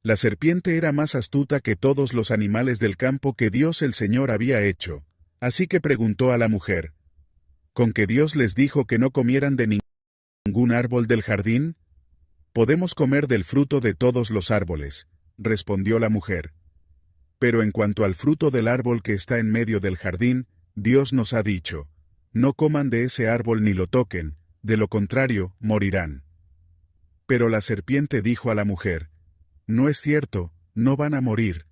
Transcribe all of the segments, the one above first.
La serpiente era más astuta que todos los animales del campo que Dios el Señor había hecho, así que preguntó a la mujer, ¿con que Dios les dijo que no comieran de ningún árbol del jardín? Podemos comer del fruto de todos los árboles, respondió la mujer. Pero en cuanto al fruto del árbol que está en medio del jardín, Dios nos ha dicho, no coman de ese árbol ni lo toquen, de lo contrario, morirán. Pero la serpiente dijo a la mujer, no es cierto, no van a morir.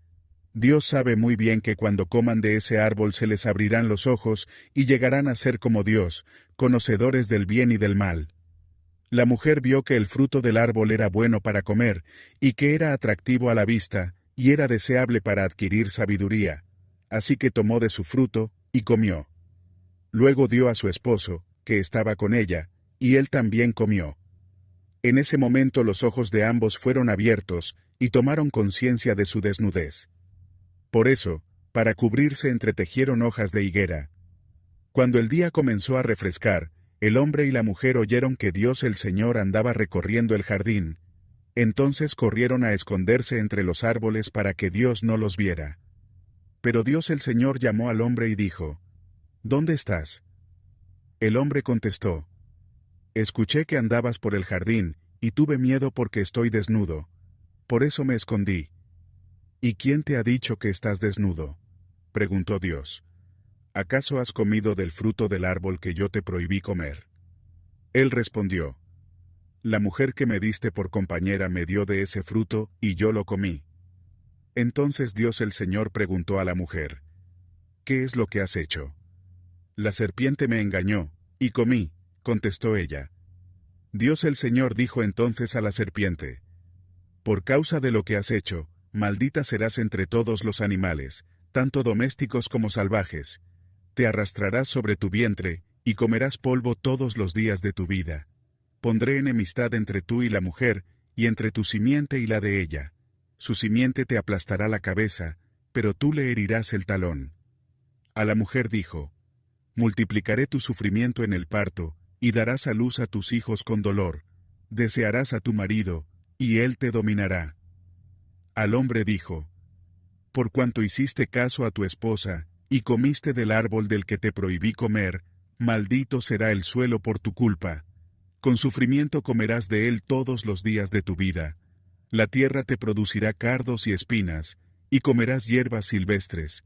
Dios sabe muy bien que cuando coman de ese árbol se les abrirán los ojos y llegarán a ser como Dios, conocedores del bien y del mal. La mujer vio que el fruto del árbol era bueno para comer, y que era atractivo a la vista, y era deseable para adquirir sabiduría. Así que tomó de su fruto, y comió. Luego dio a su esposo, que estaba con ella, y él también comió. En ese momento los ojos de ambos fueron abiertos, y tomaron conciencia de su desnudez. Por eso, para cubrirse entretejieron hojas de higuera. Cuando el día comenzó a refrescar, el hombre y la mujer oyeron que Dios el Señor andaba recorriendo el jardín. Entonces corrieron a esconderse entre los árboles para que Dios no los viera. Pero Dios el Señor llamó al hombre y dijo, ¿Dónde estás? El hombre contestó, escuché que andabas por el jardín, y tuve miedo porque estoy desnudo. Por eso me escondí. ¿Y quién te ha dicho que estás desnudo? Preguntó Dios. ¿Acaso has comido del fruto del árbol que yo te prohibí comer? Él respondió, la mujer que me diste por compañera me dio de ese fruto, y yo lo comí. Entonces Dios el Señor preguntó a la mujer, ¿qué es lo que has hecho? La serpiente me engañó, y comí, contestó ella. Dios el Señor dijo entonces a la serpiente, por causa de lo que has hecho, maldita serás entre todos los animales, tanto domésticos como salvajes. Te arrastrarás sobre tu vientre, y comerás polvo todos los días de tu vida. Pondré enemistad entre tú y la mujer, y entre tu simiente y la de ella. Su simiente te aplastará la cabeza, pero tú le herirás el talón. A la mujer dijo, multiplicaré tu sufrimiento en el parto, y darás a luz a tus hijos con dolor. Desearás a tu marido, y él te dominará. Al hombre dijo, por cuanto hiciste caso a tu esposa, y comiste del árbol del que te prohibí comer, maldito será el suelo por tu culpa. Con sufrimiento comerás de él todos los días de tu vida. La tierra te producirá cardos y espinas, y comerás hierbas silvestres.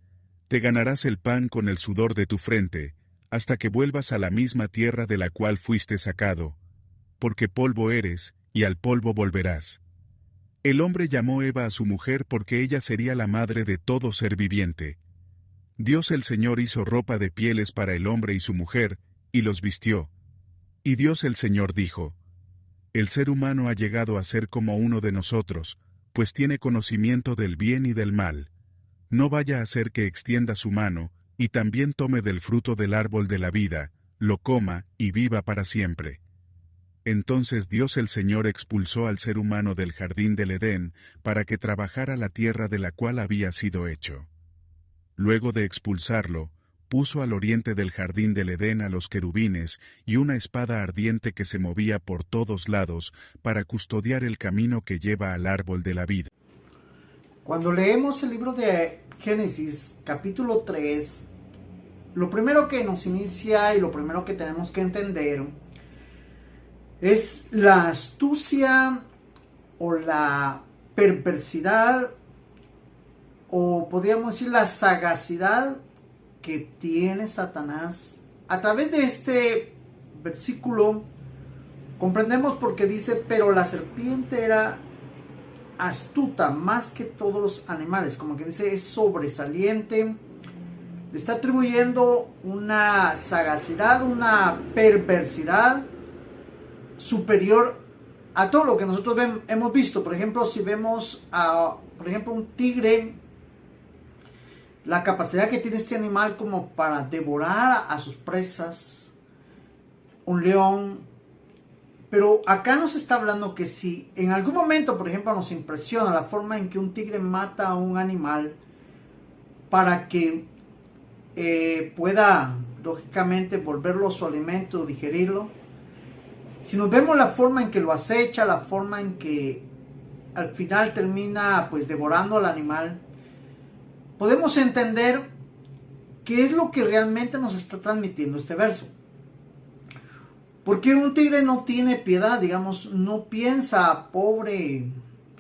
Te ganarás el pan con el sudor de tu frente, hasta que vuelvas a la misma tierra de la cual fuiste sacado. Porque polvo eres, y al polvo volverás. El hombre llamó Eva a su mujer porque ella sería la madre de todo ser viviente. Dios el Señor hizo ropa de pieles para el hombre y su mujer, y los vistió. Y Dios el Señor dijo, el ser humano ha llegado a ser como uno de nosotros, pues tiene conocimiento del bien y del mal. No vaya a ser que extienda su mano, y también tome del fruto del árbol de la vida, lo coma, y viva para siempre. Entonces Dios el Señor expulsó al ser humano del jardín del Edén, para que trabajara la tierra de la cual había sido hecho. Luego de expulsarlo, puso al oriente del jardín del Edén a los querubines y una espada ardiente que se movía por todos lados para custodiar el camino que lleva al árbol de la vida. Cuando leemos el libro de Génesis, capítulo 3, lo primero que nos inicia y lo primero que tenemos que entender es la astucia o la perversidad, o podríamos decir la sagacidad que tiene Satanás. A través de este versículo comprendemos porque dice, pero la serpiente era astuta más que todos los animales, como que dice, es sobresaliente, le está atribuyendo una sagacidad, una perversidad superior a todo lo que nosotros hemos visto. Por ejemplo, si vemos a, por ejemplo, un tigre, la capacidad que tiene este animal como para devorar a sus presas, un león. Pero acá nos está hablando que si en algún momento, por ejemplo, nos impresiona la forma en que un tigre mata a un animal para que pueda, lógicamente, volverlo su alimento, digerirlo. Si nos vemos la forma en que lo acecha, la forma en que al final termina pues devorando al animal, podemos entender qué es lo que realmente nos está transmitiendo este verso. Porque un tigre no tiene piedad, digamos, no piensa, pobre,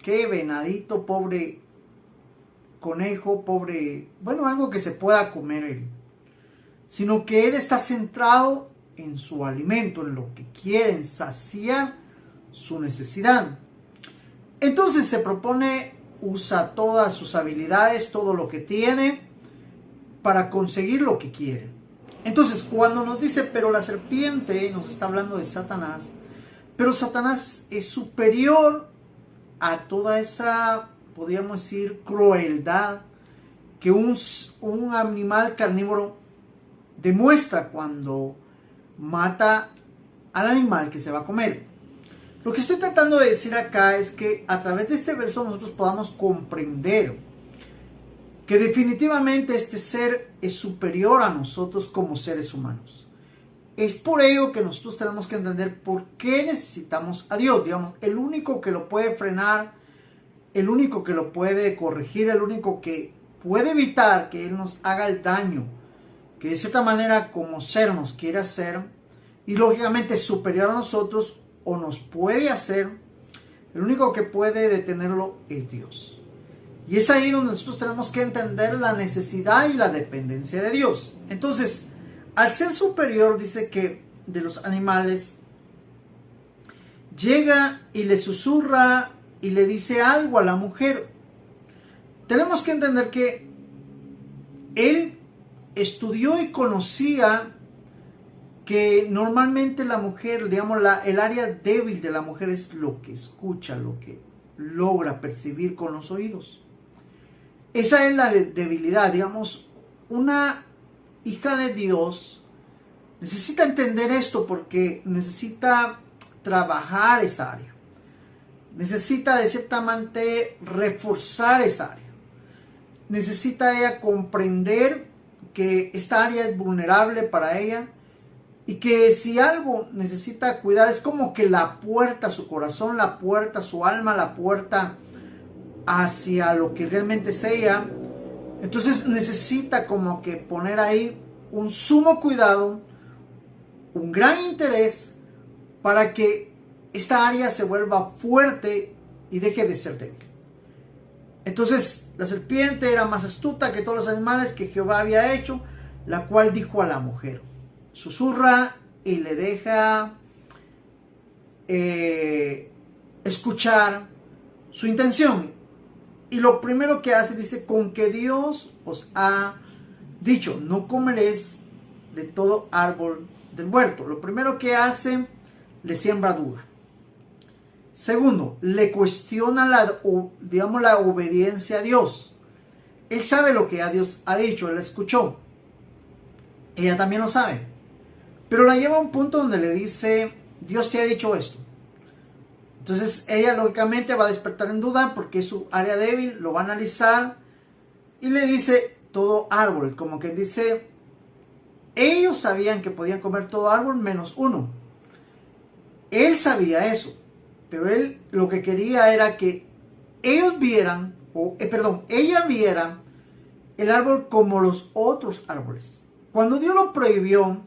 qué venadito, pobre conejo, pobre, bueno, algo que se pueda comer él. Sino que él está centrado en su alimento, en lo que quiere, en saciar su necesidad. Entonces se propone, usa todas sus habilidades, todo lo que tiene, para conseguir lo que quiere. Entonces, cuando nos dice, pero la serpiente, nos está hablando de Satanás, pero Satanás es superior a toda esa, podríamos decir, crueldad que un animal carnívoro demuestra cuando mata al animal que se va a comer. Lo que estoy tratando de decir acá es que a través de este verso nosotros podamos comprender que definitivamente este ser es superior a nosotros como seres humanos. Es por ello que nosotros tenemos que entender por qué necesitamos a Dios. Digamos, el único que lo puede frenar, el único que lo puede corregir, el único que puede evitar que Él nos haga el daño que de cierta manera como ser nos quiere hacer, y lógicamente es superior a nosotros o nos puede hacer, el único que puede detenerlo es Dios. Y es ahí donde nosotros tenemos que entender la necesidad y la dependencia de Dios. Entonces, al ser superior, dice que de los animales, llega y le susurra y le dice algo a la mujer. Tenemos que entender que él estudió y conocía que normalmente la mujer, digamos, el área débil de la mujer es lo que escucha, lo que logra percibir con los oídos. Esa es la debilidad, digamos, una hija de Dios necesita entender esto porque necesita trabajar esa área. Necesita de cierta manera reforzar esa área. Necesita ella comprender que esta área es vulnerable para ella y que si algo necesita cuidar es como que la puerta a su corazón, la puerta a su alma, la puerta hacia lo que realmente es ella. Entonces necesita como que poner ahí un sumo cuidado, un gran interés para que esta área se vuelva fuerte y deje de ser débil. Entonces la serpiente era más astuta que todos los animales que Jehová había hecho, la cual dijo a la mujer, susurra y le deja escuchar su intención. Y lo primero que hace, dice, con que Dios os ha dicho, no comeréis de todo árbol del huerto. Lo primero que hace, le siembra duda. Segundo, le cuestiona la obediencia a Dios. Él sabe lo que a Dios ha dicho, él escuchó. Ella también lo sabe. Pero la lleva a un punto donde le dice, Dios te ha dicho esto. Entonces ella lógicamente va a despertar en duda porque es su área débil, lo va a analizar y le dice todo árbol, como que dice, ellos sabían que podían comer todo árbol menos uno. Él sabía eso, pero él lo que quería era que ellos vieran, ella viera el árbol como los otros árboles. Cuando Dios lo prohibió,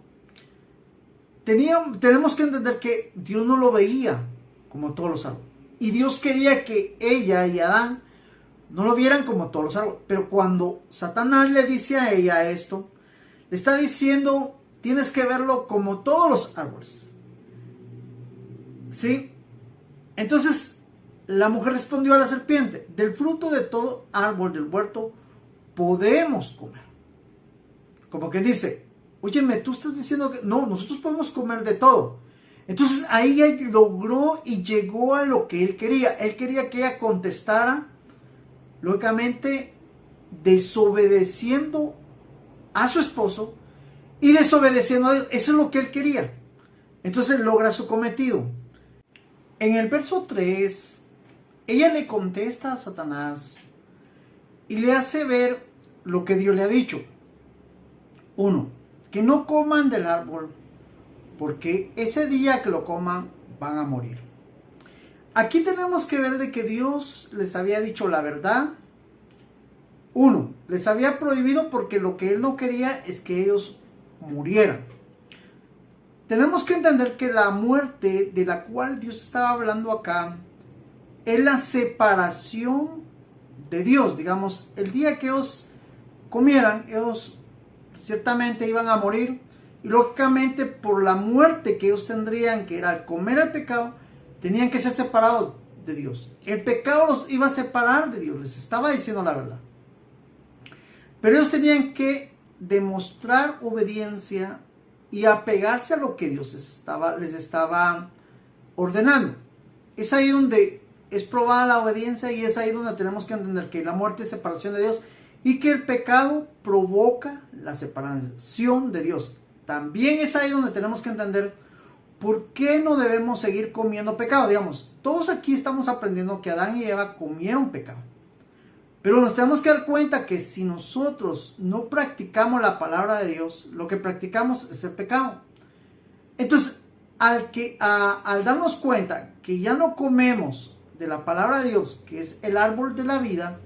tenemos que entender que Dios no lo veía como todos los árboles. Y Dios quería que ella y Adán no lo vieran como todos los árboles. Pero cuando Satanás le dice a ella esto, le está diciendo, tienes que verlo como todos los árboles. ¿Sí? Entonces, la mujer respondió a la serpiente, del fruto de todo árbol del huerto podemos comer. Como que dice, óyeme, tú estás diciendo que no, nosotros podemos comer de todo. Entonces ahí él logró y llegó a lo que él quería. Él quería que ella contestara, lógicamente, desobedeciendo a su esposo y desobedeciendo a Dios. Eso es lo que él quería. Entonces logra su cometido. En el verso 3, ella le contesta a Satanás y le hace ver lo que Dios le ha dicho. 1, que no coman del árbol, porque ese día que lo coman van a morir. aquí tenemos que ver de que Dios les había dicho la verdad. Uno, les había prohibido porque lo que Él no quería es que ellos murieran. Tenemos que entender que la muerte de la cual Dios estaba hablando acá es la separación de Dios. Digamos, el día que ellos comieran, ellos ciertamente iban a morir. Y lógicamente por la muerte que ellos tendrían, que era al comer el pecado, tenían que ser separados de Dios. El pecado los iba a separar de Dios, les estaba diciendo la verdad. Pero ellos tenían que demostrar obediencia y apegarse a lo que Dios les estaba ordenando. Es ahí donde es probada la obediencia y es ahí donde tenemos que entender que la muerte es separación de Dios y que el pecado provoca la separación de Dios. También es ahí donde tenemos que entender por qué no debemos seguir comiendo pecado. Digamos, todos aquí estamos aprendiendo que Adán y Eva comieron pecado. Pero nos tenemos que dar cuenta que si nosotros no practicamos la palabra de Dios, lo que practicamos es el pecado. Entonces, al darnos cuenta que ya no comemos de la palabra de Dios, que es el árbol de la vida,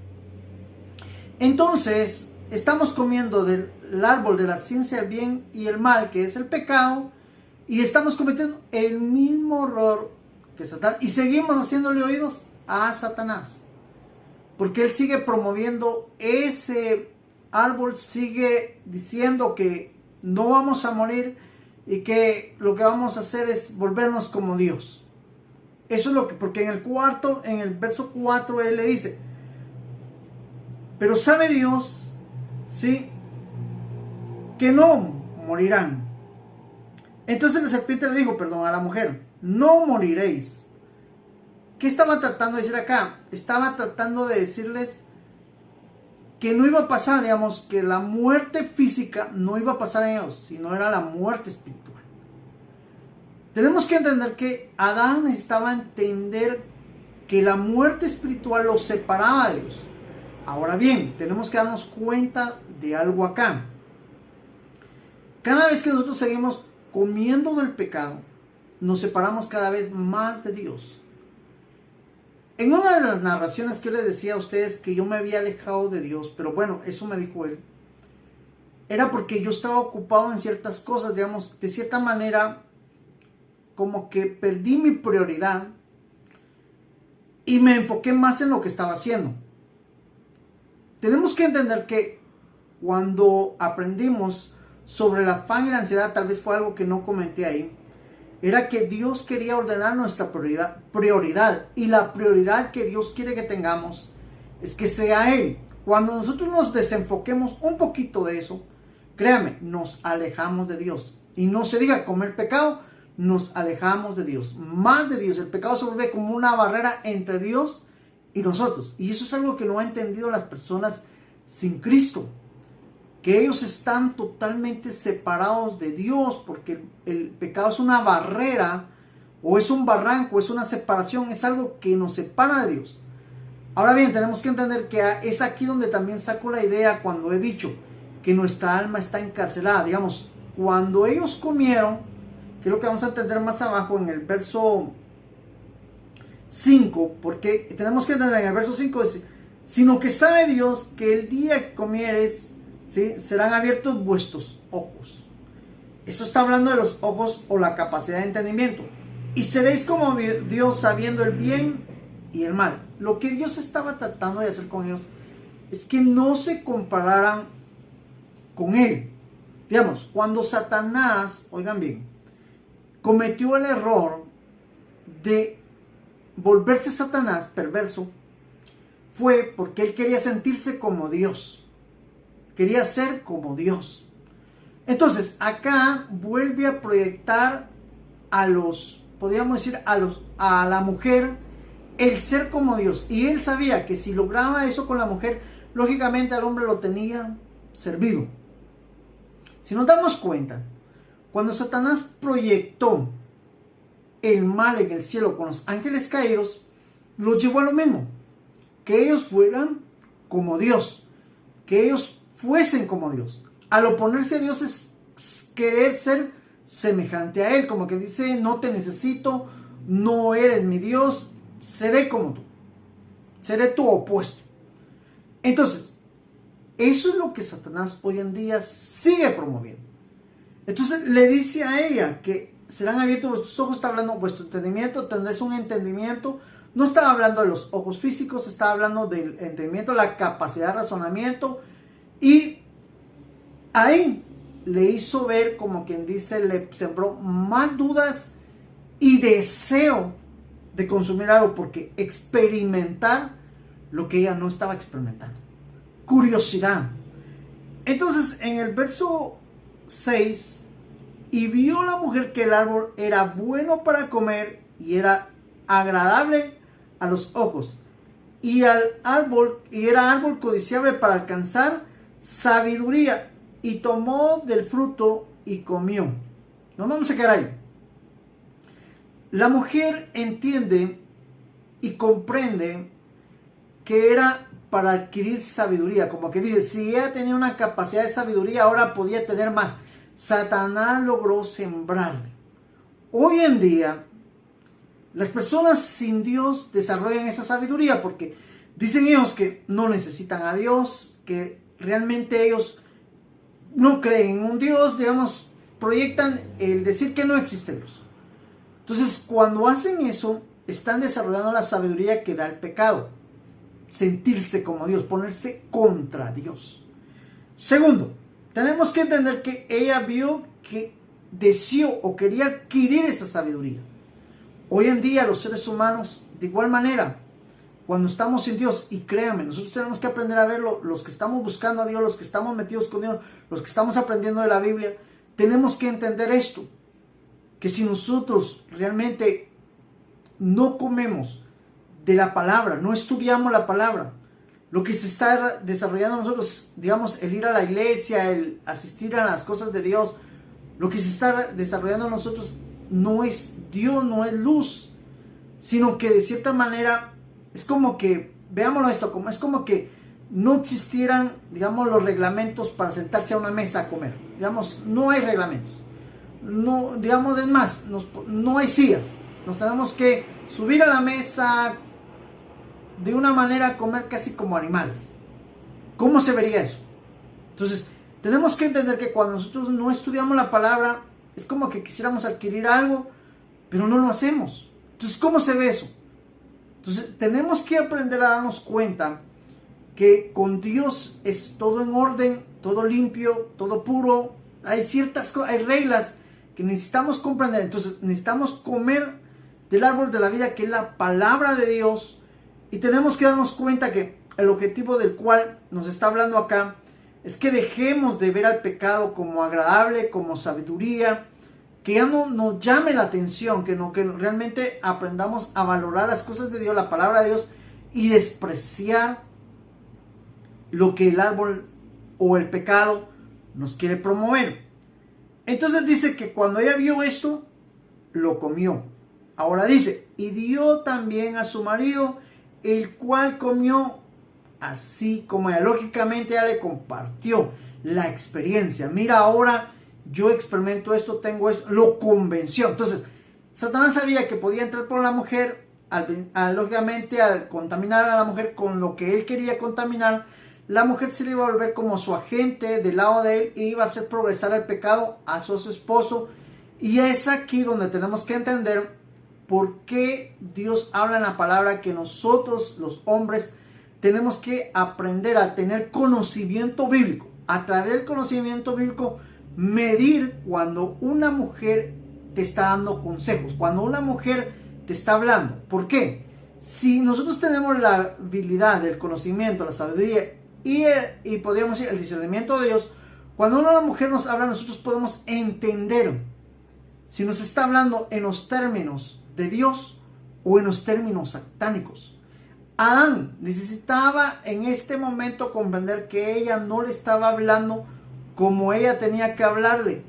entonces estamos comiendo del árbol de la ciencia del bien y el mal, que es el pecado, y estamos cometiendo el mismo error que Satanás, y seguimos haciéndole oídos a Satanás. Porque él sigue promoviendo ese árbol, sigue diciendo que no vamos a morir y que lo que vamos a hacer es volvernos como Dios. Eso es lo que, porque en el verso 4 él le dice, pero sabe Dios, ¿sí?, que no morirán. Entonces la serpiente le dijo, a la mujer, no moriréis. ¿Qué estaba tratando de decir acá? Estaba tratando de decirles que no iba a pasar, digamos, que la muerte física no iba a pasar en ellos, sino era la muerte espiritual. Tenemos que entender que Adán necesitaba entender que la muerte espiritual los separaba de Dios. Ahora bien, tenemos que darnos cuenta de algo acá. Cada vez que nosotros seguimos comiendo del pecado, nos separamos cada vez más de Dios. En una de las narraciones que yo les decía a ustedes que yo me había alejado de Dios, pero bueno, eso me dijo él, era porque yo estaba ocupado en ciertas cosas, digamos, de cierta manera, como que perdí mi prioridad y me enfoqué más en lo que estaba haciendo. Tenemos que entender que cuando aprendimos sobre el afán y la ansiedad, tal vez fue algo que no comenté ahí, era que Dios quería ordenar nuestra prioridad. Y la prioridad que Dios quiere que tengamos es que sea Él. Cuando nosotros nos desenfoquemos un poquito de eso, créame, nos alejamos de Dios. Y no se diga comer pecado, nos alejamos de Dios. Más de Dios. El pecado se vuelve como una barrera entre Dios y nosotros. Y eso es algo que no han entendido las personas sin Cristo. Que ellos están totalmente separados de Dios, porque el pecado es una barrera, o es un barranco, es una separación, es algo que nos separa de Dios. Ahora bien, tenemos que entender que es aquí donde también saco la idea cuando he dicho que nuestra alma está encarcelada. Digamos, cuando ellos comieron, que es lo que vamos a entender más abajo en el verso 5, porque tenemos que entender en el verso 5, dice, sino que sabe Dios que el día que comieres, ¿sí?, serán abiertos vuestros ojos. Eso está hablando de los ojos o la capacidad de entendimiento. Y seréis como Dios, sabiendo el bien y el mal. Lo que Dios estaba tratando de hacer con ellos es que no se compararan con Él. Digamos, cuando Satanás, oigan bien, cometió el error de volverse Satanás perverso, fue porque él quería sentirse como Dios. Quería ser como Dios. Entonces, acá vuelve a proyectar podríamos decir, a la mujer, el ser como Dios. Y él sabía que si lograba eso con la mujer, lógicamente al hombre lo tenía servido. Si nos damos cuenta, cuando Satanás proyectó el mal en el cielo con los ángeles caídos, los llevó a lo mismo. Que ellos fueran como Dios. Que ellos fuesen como Dios. Al oponerse a Dios es querer ser semejante a Él, como que dice, no te necesito, no eres mi Dios, seré como tú, seré tu opuesto. Entonces, eso es lo que Satanás hoy en día sigue promoviendo. Entonces le dice a ella que serán abiertos vuestros ojos, está hablando vuestro entendimiento, tendréis un entendimiento. No estaba hablando de los ojos físicos, estaba hablando del entendimiento, la capacidad de razonamiento. Y ahí le hizo ver, como quien dice, le sembró más dudas y deseo de consumir algo, porque experimentar lo que ella no estaba experimentando. Curiosidad. Entonces, en el verso 6, y vio la mujer que el árbol era bueno para comer y era agradable a los ojos, y era árbol codiciable para alcanzar sabiduría, y tomó del fruto y comió. No vamos a quedar ahí. La mujer entiende y comprende que era para adquirir sabiduría, como que dice, si ella tenía una capacidad de sabiduría, ahora podía tener más. Satanás logró sembrarle. Hoy en día, las personas sin Dios desarrollan esa sabiduría porque dicen ellos que no necesitan a Dios, que realmente ellos no creen en un Dios, digamos, proyectan el decir que no existe Dios. Entonces, cuando hacen eso, están desarrollando la sabiduría que da el pecado. Sentirse como Dios, ponerse contra Dios. Segundo, tenemos que entender que ella vio que deseó o quería adquirir esa sabiduría. Hoy en día los seres humanos, de igual manera, cuando estamos sin Dios, y créanme, nosotros tenemos que aprender a verlo, los que estamos buscando a Dios, los que estamos metidos con Dios, los que estamos aprendiendo de la Biblia, tenemos que entender esto, que si nosotros realmente no comemos de la palabra, no estudiamos la palabra, lo que se está desarrollando nosotros, digamos, el ir a la iglesia, el asistir a las cosas de Dios, lo que se está desarrollando nosotros no es Dios, no es luz, sino que de cierta manera es como que, veámoslo esto, es como que no existieran, digamos, los reglamentos para sentarse a una mesa a comer. Digamos, no hay reglamentos. No, digamos, es más, no hay sillas. Nos tenemos que subir a la mesa de una manera a comer casi como animales. ¿Cómo se vería eso? Entonces, tenemos que entender que cuando nosotros no estudiamos la palabra, es como que quisiéramos adquirir algo, pero no lo hacemos. Entonces, ¿cómo se ve eso? Entonces, tenemos que aprender a darnos cuenta que con Dios es todo en orden, todo limpio, todo puro. Hay ciertas cosas, hay reglas que necesitamos comprender. Entonces, necesitamos comer del árbol de la vida, que es la palabra de Dios. Y tenemos que darnos cuenta que el objetivo del cual nos está hablando acá es que dejemos de ver al pecado como agradable, como sabiduría, que ya no nos llame la atención, que realmente aprendamos a valorar las cosas de Dios, la palabra de Dios, y despreciar lo que el árbol o el pecado nos quiere promover. Entonces dice que cuando ella vio esto, lo comió. Ahora dice, y dio también a su marido, el cual comió, así como ella. Lógicamente ella le compartió la experiencia. Mira, ahora yo experimento esto, tengo esto, lo convenció. Entonces, Satanás sabía que podía entrar por la mujer, lógicamente al contaminar a la mujer con lo que él quería contaminar, la mujer se le iba a volver como su agente del lado de él y iba a hacer progresar el pecado a su esposo. Y es aquí donde tenemos que entender por qué Dios habla en la palabra que nosotros, los hombres, tenemos que aprender a tener conocimiento bíblico. A través del conocimiento bíblico, medir cuando una mujer te está dando consejos, cuando una mujer te está hablando. ¿Por qué? Si nosotros tenemos la habilidad del conocimiento, la sabiduría y podríamos decir el discernimiento de Dios, cuando una mujer nos habla, nosotros podemos entender si nos está hablando en los términos de Dios o en los términos satánicos. Adán necesitaba en este momento comprender que ella no le estaba hablando como ella tenía que hablarle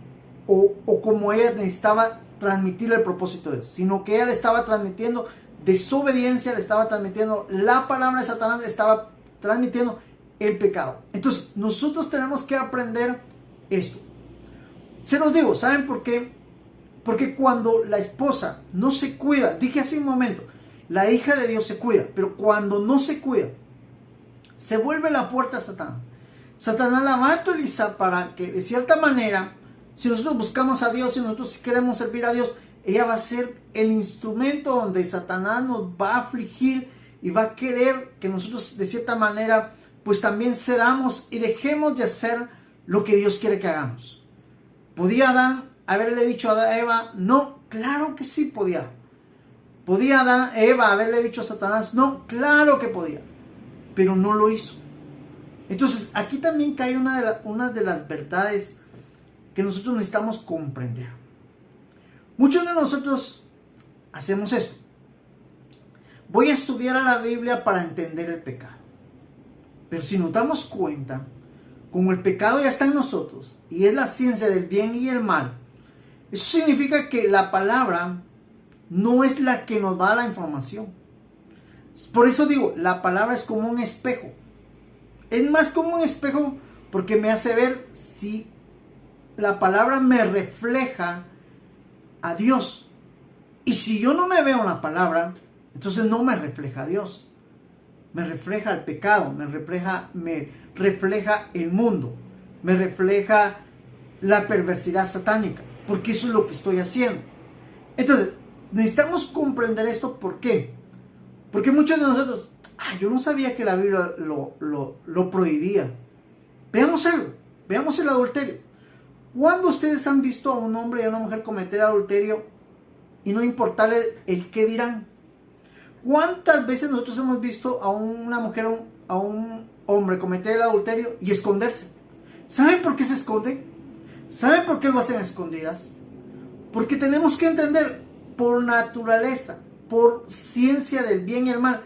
o como ella necesitaba transmitirle el propósito de Dios, sino que ella le estaba transmitiendo desobediencia, le estaba transmitiendo la palabra de Satanás, le estaba transmitiendo el pecado. Entonces nosotros tenemos que aprender esto. Se los digo, ¿saben por qué? Porque cuando la esposa no se cuida, dije hace un momento, La hija de Dios se cuida, pero cuando no se cuida, se vuelve la puerta a Satanás. Satanás la va a utilizar para que, de cierta manera, si nosotros buscamos a Dios, si nosotros queremos servir a Dios, ella va a ser el instrumento donde Satanás nos va a afligir y va a querer que nosotros, de cierta manera, pues también cedamos y dejemos de hacer lo que Dios quiere que hagamos. ¿Podía Adán haberle dicho a Eva no? Claro que sí podía. ¿Podía Eva haberle dicho a Satanás no? Claro que podía. Pero no lo hizo. Entonces, aquí también cae una de las verdades que nosotros necesitamos comprender. Muchos de nosotros hacemos esto. Voy a estudiar a la Biblia para entender el pecado. Pero si nos damos cuenta, como el pecado ya está en nosotros y es la ciencia del bien y el mal, eso significa que la palabra no es la que nos da la información. Por eso digo, la palabra es como un espejo. Es más como un espejo porque me hace ver si la palabra me refleja a Dios. Y si yo no me veo en la palabra, entonces no me refleja a Dios. Me refleja el pecado, me refleja el mundo, me refleja la perversidad satánica, porque eso es lo que estoy haciendo. Entonces, necesitamos comprender esto. ¿Por qué? Porque muchos de nosotros, yo no sabía que la Biblia lo prohibía. Veamos algo, veamos el adulterio. ¿Cuándo ustedes han visto a un hombre y a una mujer cometer adulterio y no importarle el qué dirán? ¿Cuántas veces nosotros hemos visto a una mujer, a un hombre cometer el adulterio y esconderse? ¿Saben por qué se esconden? ¿Saben por qué lo hacen a escondidas? Porque tenemos que entender, por naturaleza, por ciencia del bien y el mal,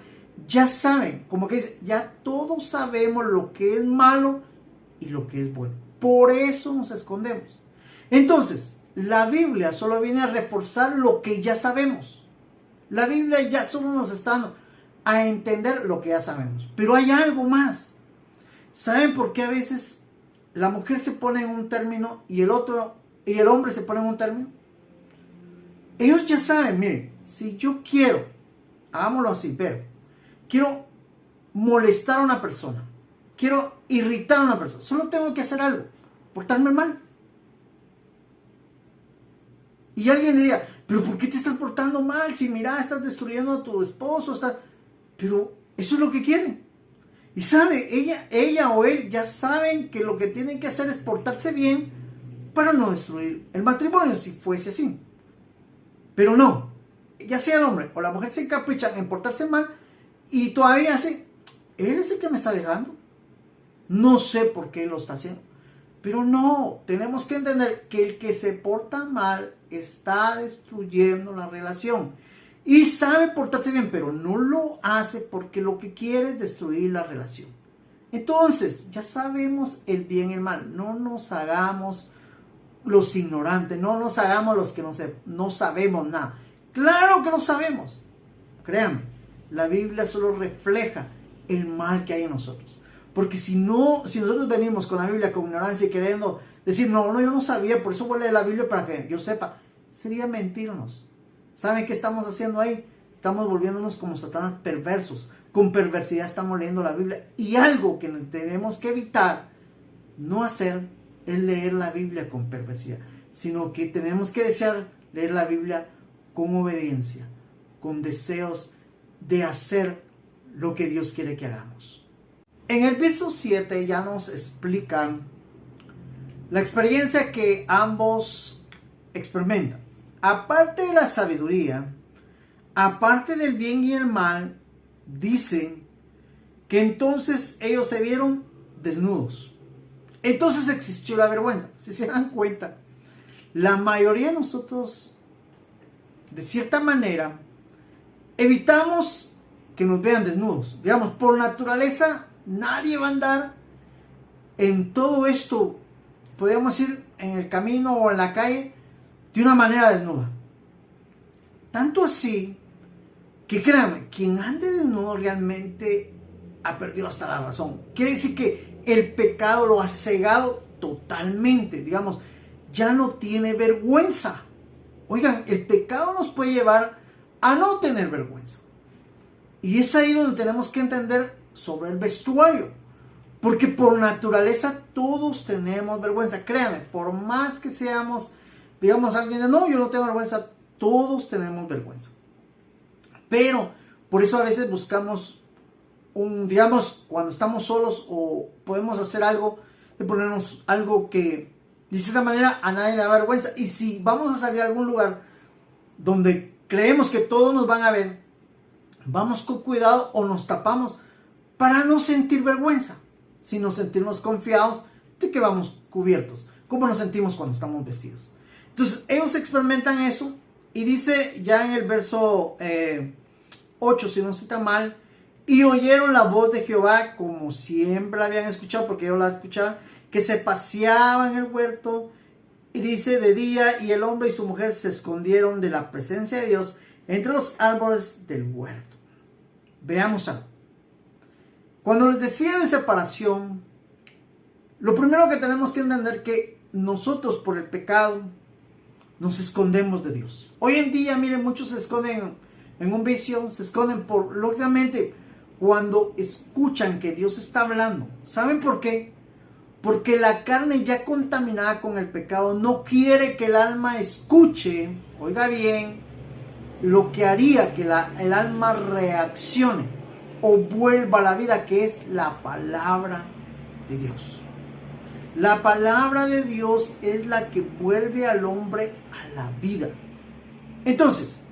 ya saben, como que dice, ya todos sabemos lo que es malo y lo que es bueno. Por eso nos escondemos. Entonces, la Biblia solo viene a reforzar lo que ya sabemos. La Biblia ya solo nos está dando a entender lo que ya sabemos. Pero hay algo más. ¿Saben por qué a veces la mujer se pone en un término y el hombre se pone en un término? Ellos ya saben, miren, si yo quiero, hagámoslo así, pero quiero molestar a una persona, quiero irritar a una persona, solo tengo que hacer algo, portarme mal. Y alguien diría, pero ¿por qué te estás portando mal? Si mira, estás destruyendo a tu esposo, pero eso es lo que quieren. Y sabe, ella o él ya saben que lo que tienen que hacer es portarse bien para no destruir el matrimonio, si fuese así. Pero no, ya sea el hombre o la mujer se encaprichan en portarse mal y todavía él es el que me está dejando. No sé por qué lo está haciendo. Pero no, tenemos que entender que el que se porta mal está destruyendo la relación. Y sabe portarse bien, pero no lo hace porque lo que quiere es destruir la relación. Entonces, ya sabemos el bien y el mal. No nos hagamos los ignorantes, no nos hagamos los que no sabemos nada. Claro que lo sabemos. Créanme, la Biblia solo refleja el mal que hay en nosotros. Porque si nosotros venimos con la Biblia con ignorancia y queriendo decir, no, yo no sabía, por eso voy a leer la Biblia para que yo sepa, sería mentirnos. ¿Saben qué estamos haciendo ahí? Estamos volviéndonos como Satanás perversos. Con perversidad estamos leyendo la Biblia. Y algo que tenemos que evitar no hacer es leer la Biblia con perversidad, sino que tenemos que desear leer la Biblia con obediencia, con deseos de hacer lo que Dios quiere que hagamos. En el verso 7 ya nos explican la experiencia que ambos experimentan. Aparte de la sabiduría, aparte del bien y el mal, dicen que entonces ellos se vieron desnudos. Entonces existió la vergüenza. Si se dan cuenta, la mayoría de nosotros, de cierta manera, evitamos que nos vean desnudos. Digamos, por naturaleza, nadie va a andar en todo esto, podríamos decir, en el camino o en la calle, de una manera desnuda. Tanto así, que créanme, quien ande desnudo realmente ha perdido hasta la razón. Quiere decir que el pecado lo ha cegado totalmente. Digamos, ya no tiene vergüenza. Oigan, el pecado nos puede llevar a no tener vergüenza. Y es ahí donde tenemos que entender sobre el vestuario. Porque por naturaleza todos tenemos vergüenza. Créanme, por más que seamos, digamos, alguien de no, yo no tengo vergüenza, todos tenemos vergüenza. Pero por eso a veces buscamos digamos, cuando estamos solos o podemos hacer algo, de ponernos algo que de cierta manera a nadie le da vergüenza. Y si vamos a salir a algún lugar donde creemos que todos nos van a ver, vamos con cuidado o nos tapamos para no sentir vergüenza, sino sentirnos confiados de que vamos cubiertos, como nos sentimos cuando estamos vestidos. Entonces ellos experimentan eso y dice ya en el verso 8, si no estoy tan mal, y oyeron la voz de Jehová como siempre la habían escuchado, porque ellos la escuchaban, que se paseaba en el huerto, y dice de día, y el hombre y su mujer se escondieron de la presencia de Dios entre los árboles del huerto. Veamos algo. Cuando les decía de separación, lo primero que tenemos que entender es que nosotros por el pecado nos escondemos de Dios. Hoy en día, miren, muchos se esconden en un vicio, se esconden lógicamente, cuando escuchan que Dios está hablando. ¿Saben por qué? Porque la carne ya contaminada con el pecado no quiere que el alma escuche, oiga bien, lo que haría que el alma reaccione o vuelva a la vida, que es la palabra de Dios. La palabra de Dios es la que vuelve al hombre a la vida. Entonces,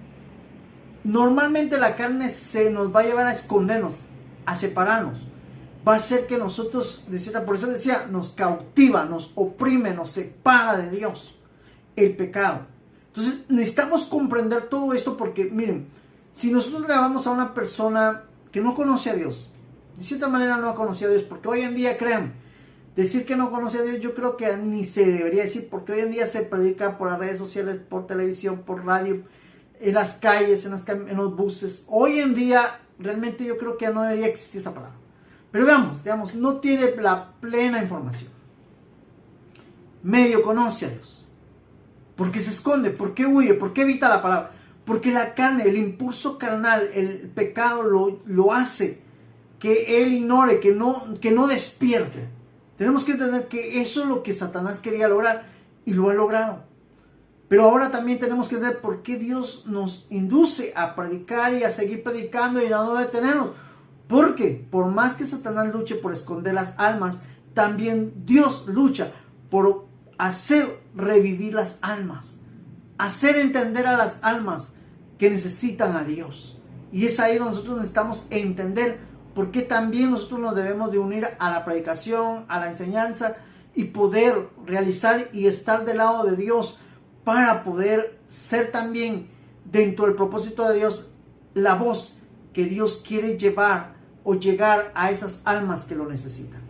normalmente la carne se nos va a llevar a escondernos, a separarnos. Va a hacer que nosotros, por eso decía, nos cautiva, nos oprime, nos separa de Dios, el pecado. Entonces necesitamos comprender todo esto porque, miren, si nosotros le hablamos a una persona que no conoce a Dios, de cierta manera no ha conocido a Dios, porque hoy en día, créanme, decir que no conoce a Dios yo creo que ni se debería decir, porque hoy en día se predica por las redes sociales, por televisión, por radio, en las calles, en los buses. Hoy en día realmente yo creo que ya no debería existir esa palabra. Pero veamos, no tiene la plena información. Medio conoce a Dios. ¿Por qué se esconde? ¿Por qué huye? ¿Por qué evita la palabra? Porque la carne, el impulso carnal, el pecado lo hace que él ignore, que no despierte. Tenemos que entender que eso es lo que Satanás quería lograr y lo ha logrado. Pero ahora también tenemos que entender por qué Dios nos induce a predicar y a seguir predicando y a no detenernos. Porque por más que Satanás luche por esconder las almas, también Dios lucha por hacer revivir las almas, hacer entender a las almas que necesitan a Dios. Y es ahí donde nosotros necesitamos entender por qué también nosotros nos debemos de unir a la predicación, a la enseñanza y poder realizar y estar del lado de Dios para poder ser también dentro del propósito de Dios la voz que Dios quiere llevar o llegar a esas almas que lo necesitan.